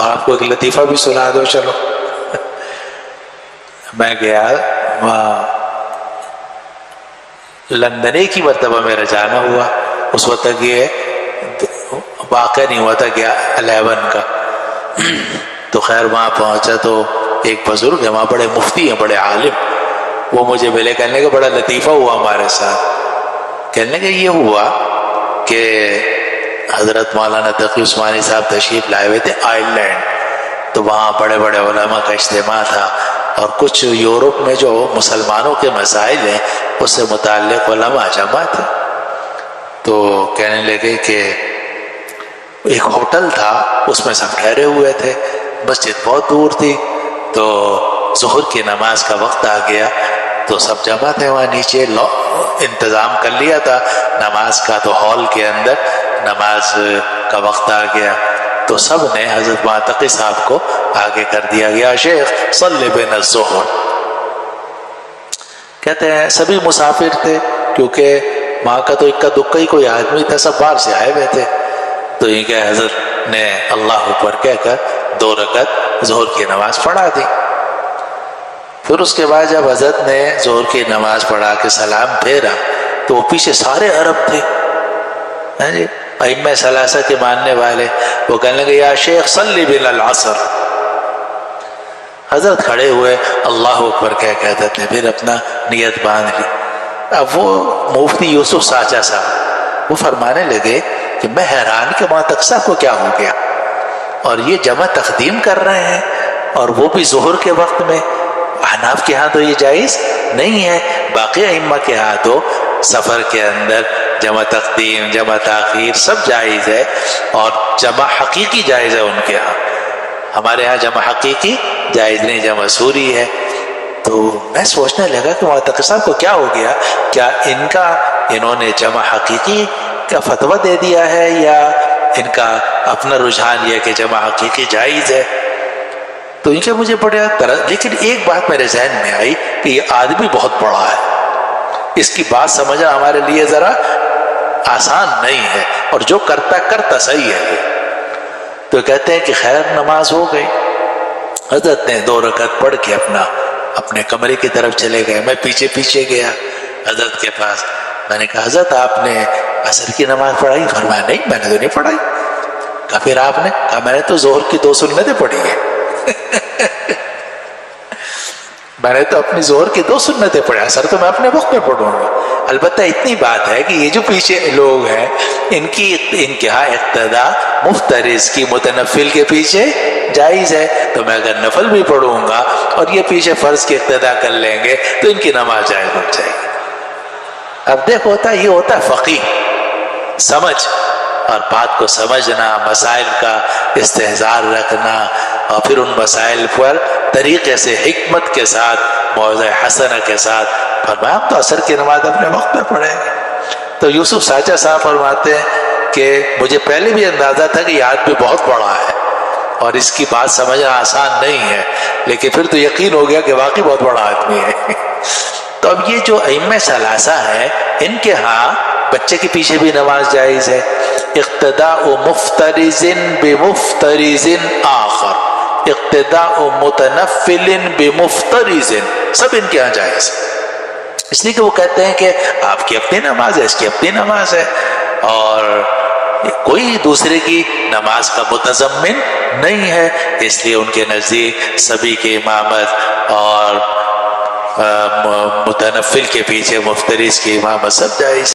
آپ کو ایک لطیفہ بھی سنا دو چلو. میں گیا وہاں لندن ایک ہی مرتبہ میرا جانا ہوا. اس وقت تک یہ واقعہ نہیں ہوا تھا کہ 11 کا. تو خیر وہاں پہنچا تو ایک بزرگ ہے وہاں، بڑے مفتی ہیں، بڑے عالم. وہ مجھے ملے، کہنے کا بڑا لطیفہ ہوا ہمارے ساتھ. کہنے کا یہ ہوا کہ حضرت مولانا تقی عثمانی صاحب تشریف لائے ہوئے تھے آئرلینڈ. تو وہاں بڑے بڑے علماء کا اجتماع تھا، اور کچھ یورپ میں جو مسلمانوں کے مسائل ہیں اس سے متعلق علماء جمع تھے. تو کہنے لگے کہ ایک ہوٹل تھا، اس میں سب ٹھہرے ہوئے تھے، مسجد بہت دور تھی. تو ظہر کی نماز کا وقت آ گیا تو سب جمع تھے وہاں نیچے. انتظام کر لیا تھا نماز کا، تو ہال کے اندر نماز کا وقت آ گیا تو سب نے حضرت تقی صاحب کو آگے کر دیا گیا. شیخ صلی بنا الظہر. کہتے ہیں سبھی مسافر تھے کیونکہ وہاں کا تو اکا دکا ہی کوئی آدمی تھا، سب باہر سے آئے ہوئے تھے. تو یہ کہ حضرت نے اللہ اکبر کہہ کر 2 رکعت ظہر کی نماز پڑھا دی. پھر اس کے بعد جب حضرت نے ظہر کی نماز پڑھا کے سلام پھیرا تو وہ پیچھے سارے عرب تھے، جی ائمہ ثلاثہ کے ماننے والے. وہ کہنے لگے یا شیخ صلی بنا العصر. حضرت کھڑے ہوئے، اللہ اکبر کہہ کے حضرت نے پھر اپنا نیت باندھ لی. اب وہ مفتی یوسف ساچا صاحب وہ فرمانے لگے کہ میں حیران کہ معتقسہ کو کیا ہو گیا، اور یہ جمع تقدیم کر رہے ہیں اور وہ بھی ظہر کے وقت میں. احناف کے ہاں تو یہ جائز نہیں ہے، باقی ائمہ کے ہاں تو سفر کے اندر جمع تقدیم جمع تاخیر سب جائز ہے، اور جمع حقیقی جائز ہے ان کے ہاں. ہمارے ہاں جمع حقیقی جائز نہیں، جمع سوری ہے. تو میں سوچنے لگا کہ معتقد صاحب کو کیا ہو گیا، کیا انہوں نے جمع حقیقی کا فتویٰ دے دیا ہے یا ان کا اپنا رجحان یہ کہ جمع حقیقی جائز ہے. تو ان کے مجھے بڑے لیکن ایک بات میرے ذہن میں آئی کہ یہ آدمی بہت بڑا ہے، اس کی بات سمجھنا ہمارے لیے ذرا آسان نہیں ہے، اور جو کرتا صحیح ہے. تو کہتے ہیں کہ خیر نماز ہو گئی. حضرت نے 2 رکعت پڑھ کے اپنے کمرے کی طرف چلے گئے. میں پیچھے گیا حضرت کے پاس. میں نے کہا حضرت آپ نے عصر کی نماز پڑھائی؟ فرمایا نہیں میں نے تو نہیں پڑھائی. کہا پھر آپ نے؟ کہا میں نے تو ظہر کی 2 سنتیں پڑھی ہیں. میں نے تو اپنی ظہر کی 2 سنتیں پڑھی، عصر تو میں اپنے وقت میں پڑھوں گا. البتہ اتنی بات ہے کہ یہ جو پیچھے لوگ ہیں ان کے ہاں اقتداء مفترض کی متنفل کے پیچھے جائز ہے. تو میں اگر نفل بھی پڑھوں گا اور یہ پیچھے فرض کی اقتداء کر لیں گے تو ان کی نماز جائز ہو جائے گی. اب دیکھ یہ ہوتا ہے فقیہ سمجھ، اور بات کو سمجھنا، مسائل کا استحضار رکھنا، اور پھر ان مسائل پر طریقے سے حکمت کے ساتھ موعظہ حسنہ کے ساتھ فرمایا ہم تو عصر کی نماز اپنے وقت میں پڑھیں گے. تو یوسف ساچا صاحب فرماتے ہیں کہ مجھے پہلے بھی اندازہ تھا کہ یہ آدمی بہت بڑا ہے اور اس کی بات سمجھنا آسان نہیں ہے، لیکن پھر تو یقین ہو گیا کہ واقعی بہت بڑا آدمی ہے. تو اب یہ جو ائمہ ثلاثہ ہیں ان کے ہاں بچے کے پیچھے بھی نماز جائز ہے. اقتداء مفترض بمفترض آخر، اقتداء متنفل بمفترض، سب ان کے ہاں جائز. اس لیے کہ وہ کہتے ہیں کہ آپ کی اپنی نماز ہے، اس کی اپنی نماز ہے، اور کوئی دوسرے کی نماز کا متضمن نہیں ہے. اس لیے ان کے نزدیک سبھی کی امامت اور متنفل کے پیچھے مفترض کی امامت سب جائز.